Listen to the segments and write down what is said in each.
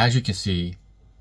as you can see,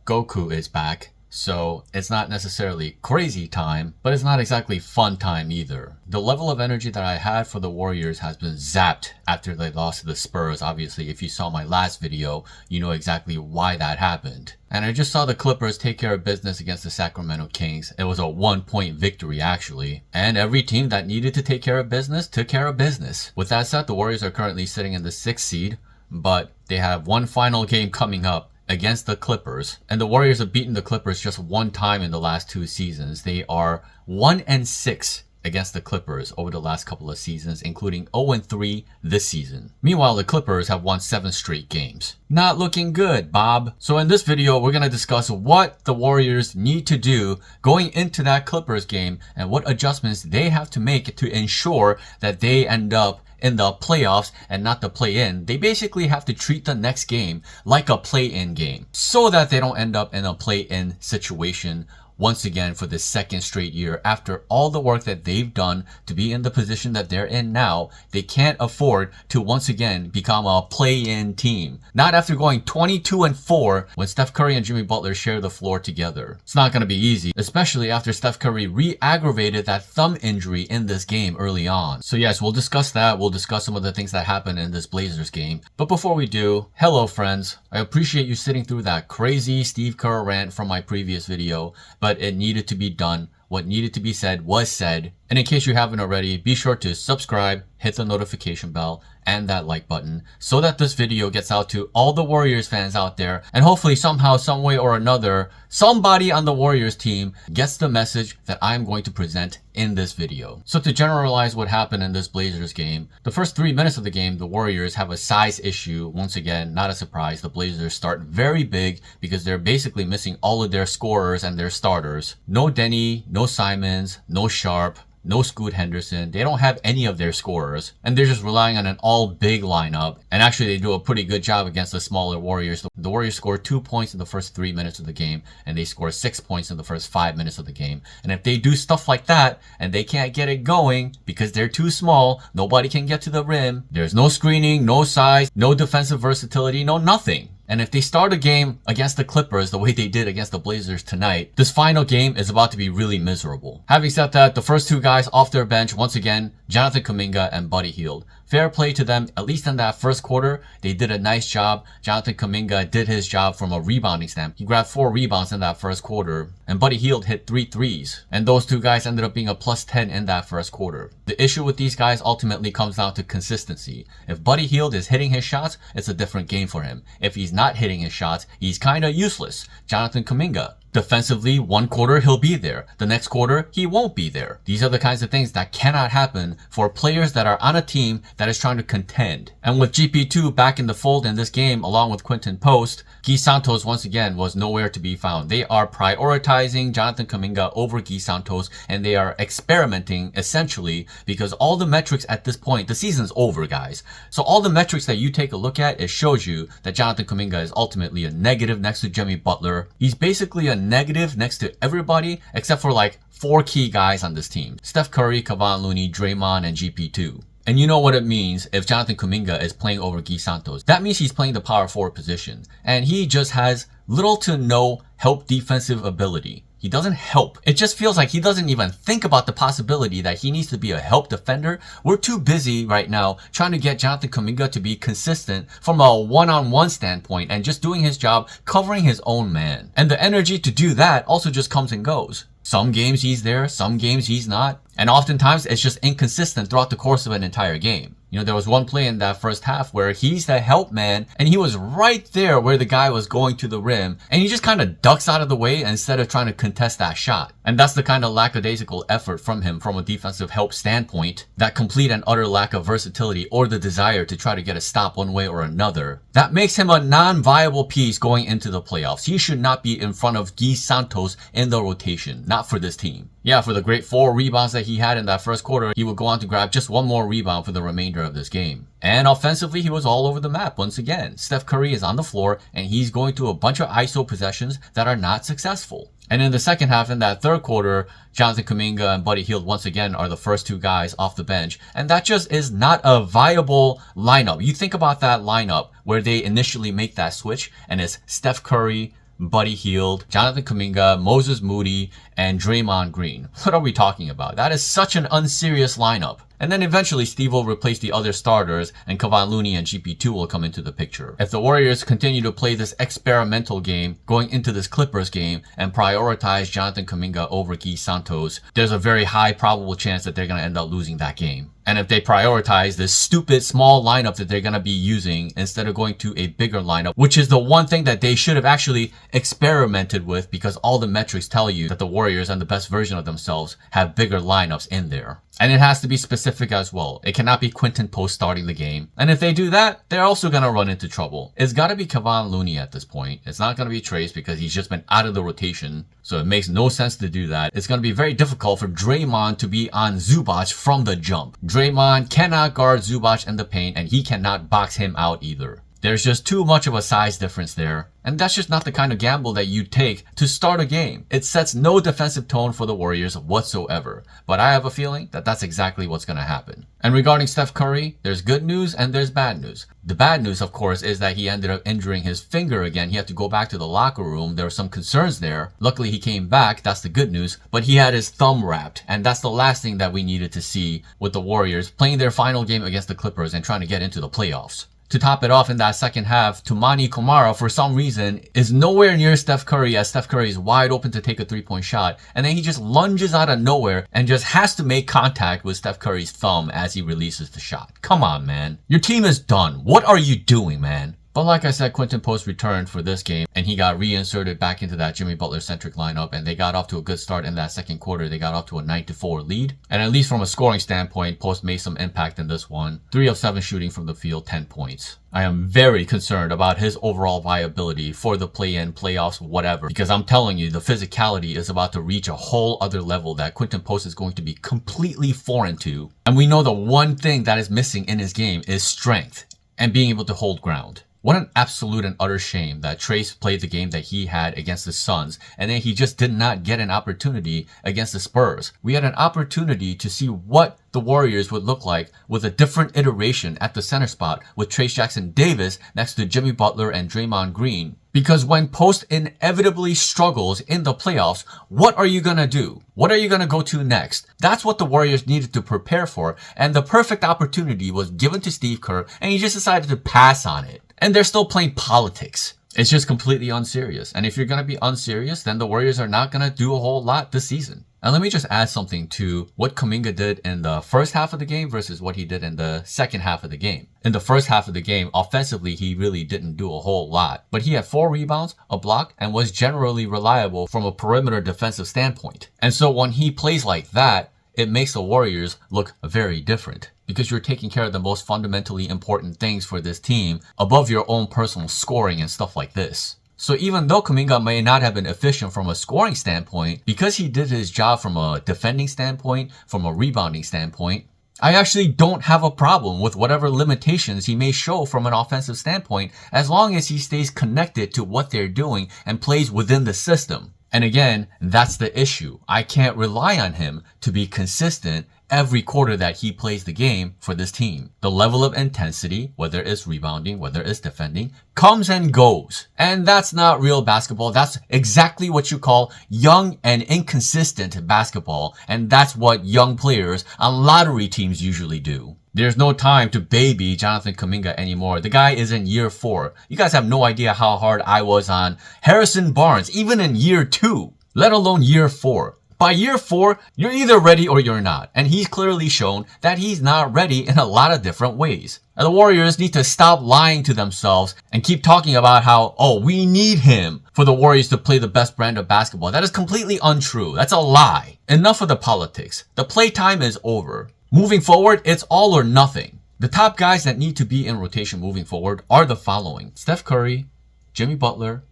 Goku is back. So it's not necessarily crazy time, but it's not exactly fun time either. The level of energy that I had for the Warriors has been zapped after they lost to the Spurs. Obviously, if you saw my last video, you know exactly why that happened. And I just saw the Clippers take care of business against the Sacramento Kings. It was a 1-point victory actually. And every team that needed to take care of business took care of business. With that said, the Warriors are currently sitting in the 6th seed, but they have one final game coming up against the Clippers, and the Warriors have beaten the Clippers just one time in the last 2 seasons. They are 1-6 against the Clippers over the last couple of seasons, including 0-3 this season. Meanwhile, the Clippers have won 7 straight games. Not looking good, Bob. So in this video, we're going to discuss what the Warriors need to do going into that Clippers game and what adjustments they have to make to ensure that they end up in the playoffs and not the play-in. They basically have to treat the next game like a play-in game so that they don't end up in a play-in situation once again for the 2nd straight year. After all the work that they've done to be in the position that they're in now, they can't afford to once again become a play-in team. Not after going 22-4 when Steph Curry and Jimmy Butler share the floor together. It's not going to be easy, especially after Steph Curry re-aggravated that thumb injury in this game early on. So yes, we'll discuss that. We'll discuss some of the things that happened in this Blazers game. But before we do, hello friends. I appreciate you sitting through that crazy Steve Kerr rant from my previous video, but it needed to be done. What needed to be said was said. And in case you haven't already, be sure to subscribe, hit the notification bell, and that like button so that this video gets out to all the Warriors fans out there, and hopefully somehow, some way or another, somebody on the Warriors team gets the message that I'm going to present in this video. So to generalize what happened in this Blazers game, the first 3 minutes of the game, the Warriors have a size issue. Once again, not a surprise. The Blazers start very big because they're basically missing all of their scorers and their starters. No Denny, no Simons, no Sharp, no Scoot Henderson. They don't have any of their scorers, and they're just relying on an all-big lineup. And actually, they do a pretty good job against the smaller Warriors. The Warriors scored 2 points in the first 3 minutes of the game, and they scored 6 points in the first 5 minutes of the game. And if they do stuff like that, and they can't get it going because they're too small, nobody can get to the rim, there's no screening, no size, no defensive versatility, no nothing. And if they start a game against the Clippers the way they did against the Blazers tonight, this final game is about to be really miserable. Having said that, the first 2 guys off their bench, once again, Jonathan Kuminga and Buddy Hield. Fair play to them, at least in that first quarter, they did a nice job. Jonathan Kuminga did his job from a rebounding standpoint. He grabbed 4 rebounds in that first quarter, and Buddy Hield hit 3 threes. And those 2 guys ended up being a +10 in that first quarter. The issue with these guys ultimately comes down to consistency. If Buddy Hield is hitting his shots, it's a different game for him. If he's not hitting his shots, he's kinda useless. Jonathan Kuminga, defensively, one quarter he'll be there. The next quarter, he won't be there. These are the kinds of things that cannot happen for players that are on a team that is trying to contend. And with GP2 back in the fold in this game, along with Quinton Post, Guy Santos once again was nowhere to be found. They are prioritizing Jonathan Kuminga over Guy Santos, and they are experimenting essentially because all the metrics at this point, the season's over, guys. So all the metrics that you take a look at, it shows you that Jonathan Kuminga is ultimately a negative next to Jimmy Butler. He's basically a negative next to everybody except for like 4 key guys on this team: Steph Curry, Kevon Looney, Draymond, and GP2. And you know what it means if Jonathan Kuminga is playing over Guy Santos. That means he's playing the power forward position, and he just has little to no help defensive ability. He doesn't help. It just feels like he doesn't even think about the possibility that he needs to be a help defender. We're too busy right now trying to get Jonathan Kuminga to be consistent from a one-on-one standpoint and just doing his job, covering his own man. And the energy to do that also just comes and goes. Some games he's there, some games he's not. And oftentimes it's just inconsistent throughout the course of an entire game. You know, there was one play in that first half where he's the help man and he was right there where the guy was going to the rim, and he just kind of ducks out of the way instead of trying to contest that shot. And that's the kind of lackadaisical effort from him from a defensive help standpoint, that complete and utter lack of versatility or the desire to try to get a stop one way or another. That makes him a non-viable piece going into the playoffs. He should not be in front of Guy Santos in the rotation, not for this team. Yeah, for the great 4 rebounds that he had in that first quarter, he would go on to grab just 1 more rebound for the remainder center of this game. And offensively, he was all over the map once again. Steph Curry is on the floor, and he's going through a bunch of ISO possessions that are not successful. And in the second half, in that third quarter, Jonathan Kuminga and Buddy Hield once again are the first two guys off the bench. And that just is not a viable lineup. You think about that lineup where they initially make that switch, and it's Steph Curry, Buddy Hield, Jonathan Kuminga, Moses Moody, and Draymond Green. What are we talking about? That is such an unserious lineup. And then eventually Steve will replace the other starters and Kevon Looney and GP2 will come into the picture. If the Warriors continue to play this experimental game going into this Clippers game and prioritize Jonathan Kuminga over Guy Santos, there's a very high probable chance that they're going to end up losing that game. And if they prioritize this stupid small lineup that they're going to be using instead of going to a bigger lineup, which is the one thing that they should have actually experimented with, because all the metrics tell you that the Warriors and the best version of themselves have bigger lineups in there. And it has to be specific as well. It cannot be Quinton Post starting the game. And if they do that, they're also going to run into trouble. It's got to be Kevon Looney at this point. It's not going to be Trace because he's just been out of the rotation. So it makes no sense to do that. It's going to be very difficult for Draymond to be on Zubac from the jump. Draymond cannot guard Zubac in the paint, and he cannot box him out either. There's just too much of a size difference there. And that's just not the kind of gamble that you take to start a game. It sets no defensive tone for the Warriors whatsoever. But I have a feeling that that's exactly what's going to happen. And regarding Steph Curry, there's good news and there's bad news. The bad news, of course, is that he ended up injuring his finger again. He had to go back to the locker room. There were some concerns there. Luckily, he came back. That's the good news. But he had his thumb wrapped. And that's the last thing that we needed to see with the Warriors playing their final game against the Clippers and trying to get into the playoffs. To top it off in that second half, Toumani Camara, for some reason, is nowhere near Steph Curry as Steph Curry is wide open to take a three-point shot. And then he just lunges out of nowhere and just has to make contact with Steph Curry's thumb as he releases the shot. Come on, man. Your team is done. What are you doing, man? But like I said, Quinton Post returned for this game and he got reinserted back into that Jimmy Butler-centric lineup, and they got off to a good start in that second quarter. They got off to a 9-4 lead. And at least from a scoring standpoint, Post made some impact in this one. 3 of 7 shooting from the field, 10 points. I am very concerned about his overall viability for the play-in, playoffs, whatever. Because I'm telling you, the physicality is about to reach a whole other level that Quinton Post is going to be completely foreign to. And we know the one thing that is missing in his game is strength and being able to hold ground. What an absolute and utter shame that Trace played the game that he had against the Suns, and then he just did not get an opportunity against the Spurs. We had an opportunity to see what the Warriors would look like with a different iteration at the center spot with Trayce Jackson-Davis next to Jimmy Butler and Draymond Green. Because when Post inevitably struggles in the playoffs, what are you gonna do? What are you gonna go to next? That's what the Warriors needed to prepare for, and the perfect opportunity was given to Steve Kerr, and he just decided to pass on it. And they're still playing politics. It's just completely unserious. And if you're going to be unserious, then the Warriors are not going to do a whole lot this season. And let me just add something to what Kuminga did in the first half of the game versus what he did in the second half of the game. In the first half of the game, offensively, he really didn't do a whole lot. But he had 4 rebounds, a block, and was generally reliable from a perimeter defensive standpoint. And so when he plays like that, it makes the Warriors look very different. Because you're taking care of the most fundamentally important things for this team above your own personal scoring and stuff like this. So even though Kuminga may not have been efficient from a scoring standpoint, because he did his job from a defending standpoint, from a rebounding standpoint, I actually don't have a problem with whatever limitations he may show from an offensive standpoint, as long as he stays connected to what they're doing and plays within the system. And again, that's the issue. I can't rely on him to be consistent every quarter that he plays the game for this team. The level of intensity, whether it's rebounding, whether it's defending, comes and goes. And that's not real basketball. That's exactly what you call young and inconsistent basketball. And that's what young players on lottery teams usually do. There's no time to baby Jonathan Kuminga anymore. The guy is in year 4. You guys have no idea how hard I was on Harrison Barnes, even in year 2, let alone year 4. By year 4, you're either ready or you're not. And he's clearly shown that he's not ready in a lot of different ways. And the Warriors need to stop lying to themselves and keep talking about how, oh, we need him for the Warriors to play the best brand of basketball. That is completely untrue. That's a lie. Enough of the politics. The playtime is over. Moving forward, it's all or nothing. The top guys that need to be in rotation moving forward are the following: Steph Curry, Jimmy Butler,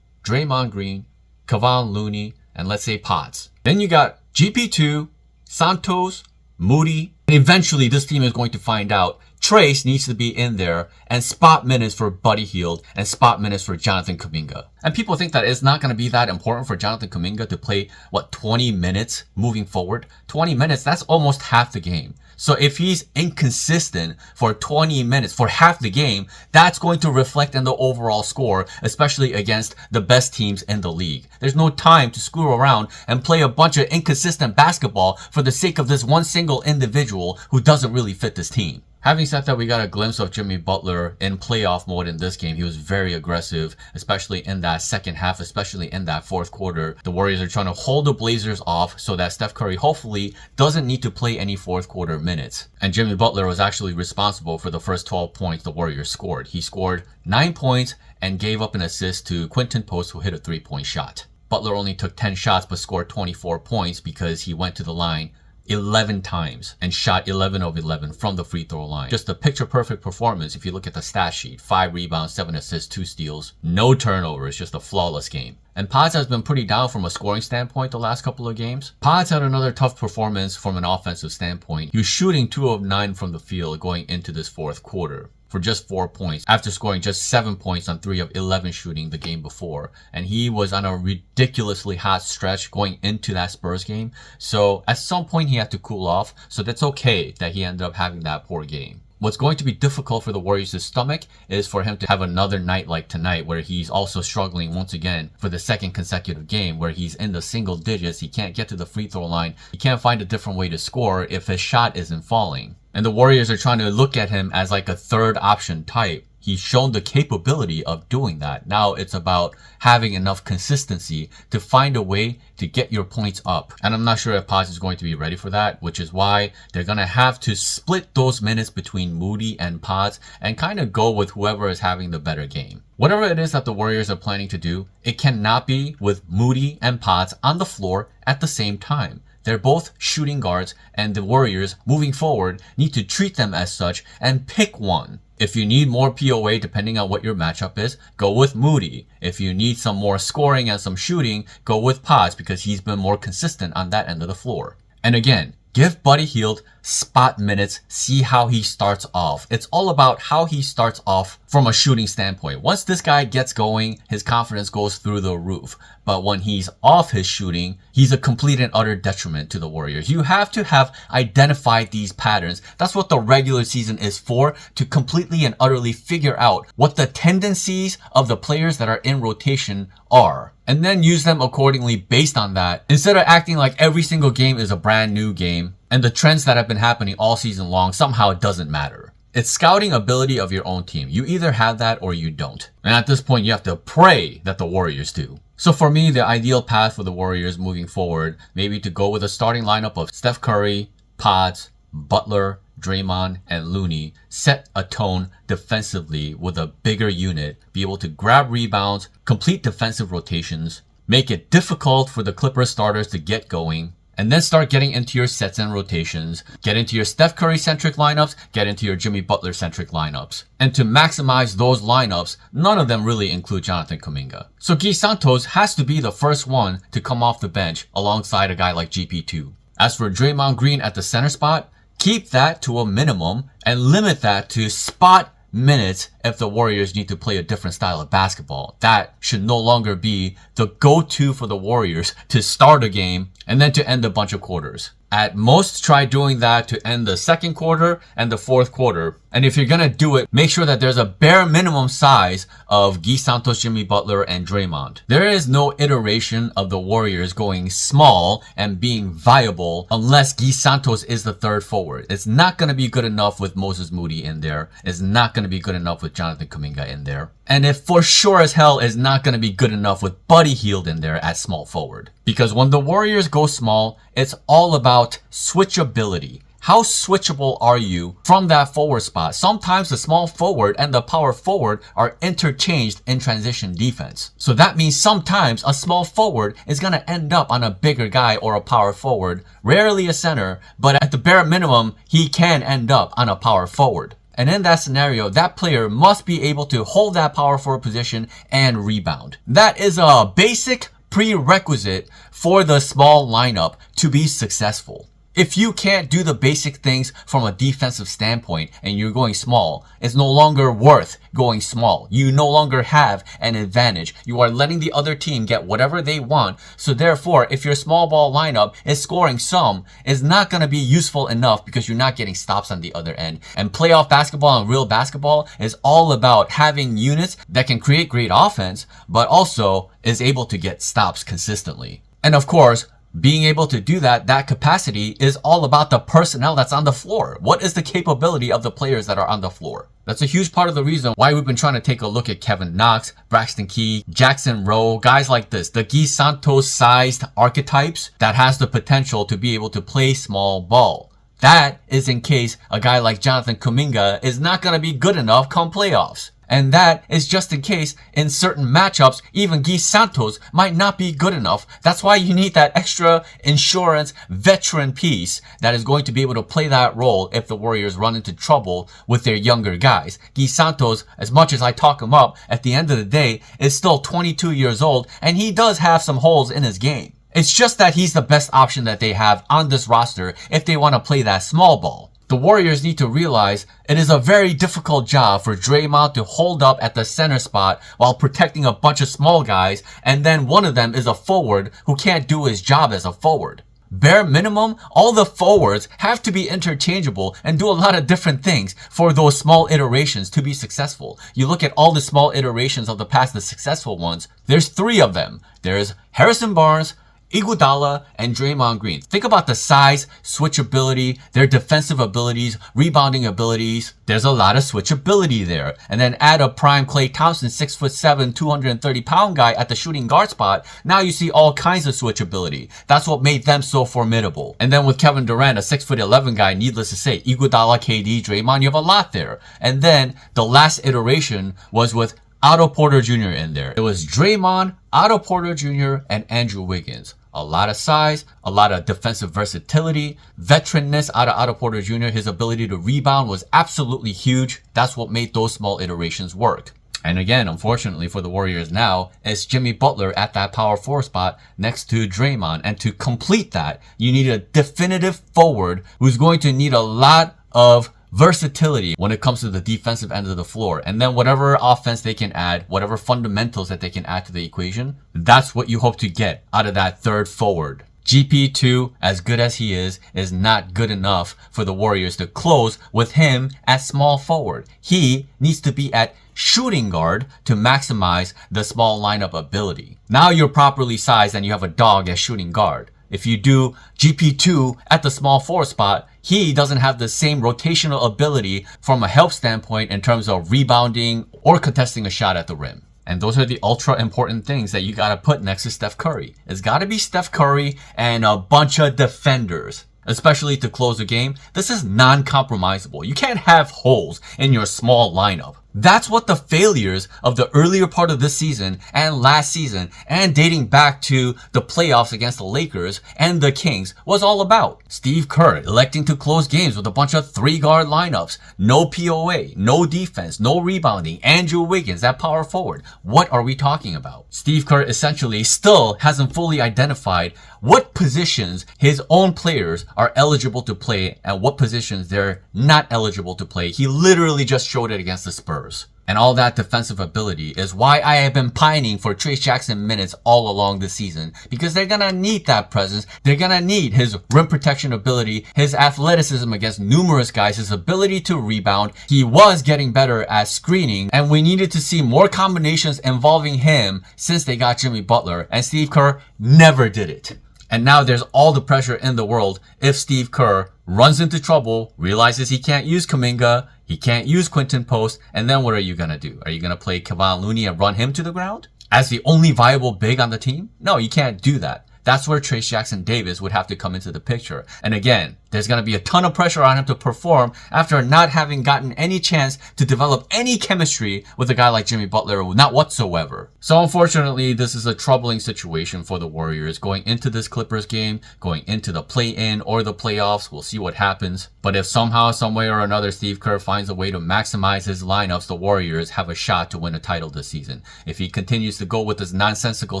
Draymond Green, Kevon Looney, and let's say Potts. Then you got GP2, Santos, Moody, and eventually this team is going to find out Trace needs to be in there and spot minutes for Buddy Hield and spot minutes for Jonathan Kuminga. And people think that it's not going to be that important for Jonathan Kuminga to play, 20 minutes moving forward? 20 minutes, that's almost half the game. So if he's inconsistent for 20 minutes, for half the game, that's going to reflect in the overall score, especially against the best teams in the league. There's no time to screw around and play a bunch of inconsistent basketball for the sake of this one single individual who doesn't really fit this team. Having said that, we got a glimpse of Jimmy Butler in playoff mode in this game. He was very aggressive, especially in that second half, especially in that fourth quarter. The Warriors are trying to hold the Blazers off so that Steph Curry hopefully doesn't need to play any fourth quarter minutes. And Jimmy Butler was actually responsible for the first 12 points the Warriors scored. He scored 9 points and gave up an assist to Quinton Post, who hit a 3-point shot. Butler only took 10 shots but scored 24 points because he went to the line 11 times and shot 11 of 11 from the free throw line. Just a picture perfect performance if you look at the stat sheet. 5 rebounds, 7 assists, 2 steals, no turnovers, just a flawless game. And Pods has been pretty down from a scoring standpoint the last couple of games. Pods had another tough performance from an offensive standpoint. He was shooting 2 of 9 from the field going into this fourth quarter for just 4 points after scoring just 7 points on 3 of 11 shooting the game before. And he was on a ridiculously hot stretch going into that Spurs game. So at some point he had to cool off. So that's okay that he ended up having that poor game. What's going to be difficult for the Warriors to stomach is for him to have another night like tonight where he's also struggling once again for the second consecutive game where he's in the single digits. He can't get to the free throw line. He can't find a different way to score if his shot isn't falling. And the Warriors are trying to look at him as like a third option type. He's shown the capability of doing that. Now it's about having enough consistency to find a way to get your points up. And I'm not sure if Paz is going to be ready for that, which is why they're going to have to split those minutes between Moody and Paz and kind of go with whoever is having the better game. Whatever it is that the Warriors are planning to do, it cannot be with Moody and Paz on the floor at the same time. They're both shooting guards, and the Warriors, moving forward, need to treat them as such and pick one. If you need more POA depending on what your matchup is, go with Moody. If you need some more scoring and some shooting, go with Paz because he's been more consistent on that end of the floor. And again, give Buddy Hield spot minutes, see how he starts off. It's all about how he starts off from a shooting standpoint. Once this guy gets going, his confidence goes through the roof. But when he's off his shooting, he's a complete and utter detriment to the Warriors. You have to have identified these patterns. That's what the regular season is for, to completely and utterly figure out what the tendencies of the players that are in rotation are. And then use them accordingly based on that, instead of acting like every single game is a brand new game and the trends that have been happening all season long somehow it doesn't matter. It's scouting ability of your own team. You either have that or you don't. And at this point, you have to pray that the Warriors do. So for me, the ideal path for the Warriors moving forward, maybe to go with a starting lineup of Steph Curry, Potts, Butler, Draymond, and Looney, set a tone defensively with a bigger unit, be able to grab rebounds, complete defensive rotations, make it difficult for the Clippers starters to get going, and then start getting into your sets and rotations, get into your Steph Curry-centric lineups, get into your Jimmy Butler-centric lineups. And to maximize those lineups, none of them really include Jonathan Kuminga. So Guy Santos has to be the first one to come off the bench alongside a guy like GP2. As for Draymond Green at the center spot, keep that to a minimum and limit that to spot minutes if the Warriors need to play a different style of basketball. That should no longer be the go-to for the Warriors to start a game and then to end a bunch of quarters. At most, try doing that to end the second quarter and the fourth quarter. And if you're going to do it, make sure that there's a bare minimum size of Guy Santos, Jimmy Butler, and Draymond. There is no iteration of the Warriors going small and being viable unless Guy Santos is the third forward. It's not going to be good enough with Moses Moody in there. It's not going to be good enough with Jonathan Kuminga in there. And it for sure as hell is not going to be good enough with Buddy Hield in there at small forward. Because when the Warriors go small, it's all about switchability. How switchable are you from that forward spot? Sometimes the small forward and the power forward are interchanged in transition defense. So that means sometimes a small forward is going to end up on a bigger guy or a power forward, rarely a center, but at the bare minimum, he can end up on a power forward. And in that scenario, that player must be able to hold that power forward position and rebound. That is a basic prerequisite for the small lineup to be successful. If you can't do the basic things from a defensive standpoint and you're going small, it's no longer worth going small. You no longer have an advantage. You are letting the other team get whatever they want. So therefore, if your small ball lineup is scoring some, it's not going to be useful enough because you're not getting stops on the other end. And playoff basketball and real basketball is all about having units that can create great offense, but also is able to get stops consistently. And of course, being able to do that capacity is all about the personnel that's on the floor. What is the capability of the players that are on the floor? That's a huge part of the reason why we've been trying to take a look at Kevin Knox, Braxton Key, Jackson Rowe, guys like this, the Guy Santos-sized archetypes that has the potential to be able to play small ball. That is in case a guy like Jonathan Kuminga is not going to be good enough come playoffs. And that is just in case in certain matchups, even Guy Santos might not be good enough. That's why you need that extra insurance veteran piece that is going to be able to play that role if the Warriors run into trouble with their younger guys. Guy Santos, as much as I talk him up, at the end of the day, is still 22 years old and he does have some holes in his game. It's just that he's the best option that they have on this roster if they want to play that small ball. The Warriors need to realize it is a very difficult job for Draymond to hold up at the center spot while protecting a bunch of small guys, and then one of them is a forward who can't do his job as a forward. Bare minimum, all the forwards have to be interchangeable and do a lot of different things for those small iterations to be successful. You look at all the small iterations of the past, the successful ones, there's 3 of them. There's Harrison Barnes, Iguodala, and Draymond Green. Think about the size, switchability, their defensive abilities, rebounding abilities. There's a lot of switchability there. And then add a prime Klay Thompson, 6'7", 230-pound guy at the shooting guard spot. Now you see all kinds of switchability. That's what made them so formidable. And then with Kevin Durant, a 6'11" guy, needless to say, Iguodala, KD, Draymond, you have a lot there. And then the last iteration was with Otto Porter Jr. in there. It was Draymond, Otto Porter Jr., and Andrew Wiggins. A lot of size, a lot of defensive versatility, veteranness out of Otto Porter Jr. His ability to rebound was absolutely huge. That's what made those small iterations work. And again, unfortunately for the Warriors now, it's Jimmy Butler at that power forward spot next to Draymond. And to complete that, you need a definitive forward who's going to need a lot of versatility when it comes to the defensive end of the floor. And then whatever offense they can add, whatever fundamentals that they can add to the equation, that's what you hope to get out of that third forward. GP2, as good as he is not good enough for the Warriors to close with him at small forward. He needs to be at shooting guard to maximize the small lineup ability. Now you're properly sized and you have a dog at shooting guard. If you do GP2 at the small forward spot, he doesn't have the same rotational ability from a help standpoint in terms of rebounding or contesting a shot at the rim. And those are the ultra important things that you got to put next to Steph Curry. It's got to be Steph Curry and a bunch of defenders, especially to close the game. This is non-compromisable. You can't have holes in your small lineup. That's what the failures of the earlier part of this season and last season and dating back to the playoffs against the Lakers and the Kings was all about. Steve Kerr electing to close games with a bunch of 3-guard lineups. No POA, no defense, no rebounding. Andrew Wiggins at power forward. What are we talking about? Steve Kerr essentially still hasn't fully identified what positions his own players are eligible to play and what positions they're not eligible to play. He literally just showed it against the Spurs. And all that defensive ability is why I have been pining for Trayce Jackson minutes all along this season. Because they're gonna need that presence. They're gonna need his rim protection ability, his athleticism against numerous guys, his ability to rebound. He was getting better at screening, and we needed to see more combinations involving him since they got Jimmy Butler, and Steve Kerr never did it. And now there's all the pressure in the world if Steve Kerr runs into trouble, realizes he can't use Kuminga, he can't use Quinton Post, and then what are you going to do? Are you going to play Kevon Looney and run him to the ground as the only viable big on the team? No, you can't do that. That's where Trayce Jackson-Davis would have to come into the picture. And again, there's going to be a ton of pressure on him to perform after not having gotten any chance to develop any chemistry with a guy like Jimmy Butler, not whatsoever. So unfortunately, this is a troubling situation for the Warriors going into this Clippers game, going into the play-in or the playoffs. We'll see what happens. But if somehow, some way or another, Steve Kerr finds a way to maximize his lineups, the Warriors have a shot to win a title this season. If he continues to go with this nonsensical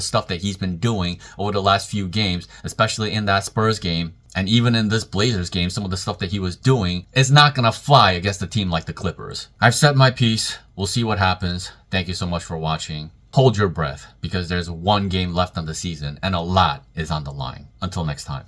stuff that he's been doing over the last few games, especially in that Spurs game, And even in this Blazers game, some of the stuff that he was doing is not going to fly against a team like the Clippers. I've said my piece. We'll see what happens. Thank you so much for watching. Hold your breath because there's one game left on the season and a lot is on the line. Until next time.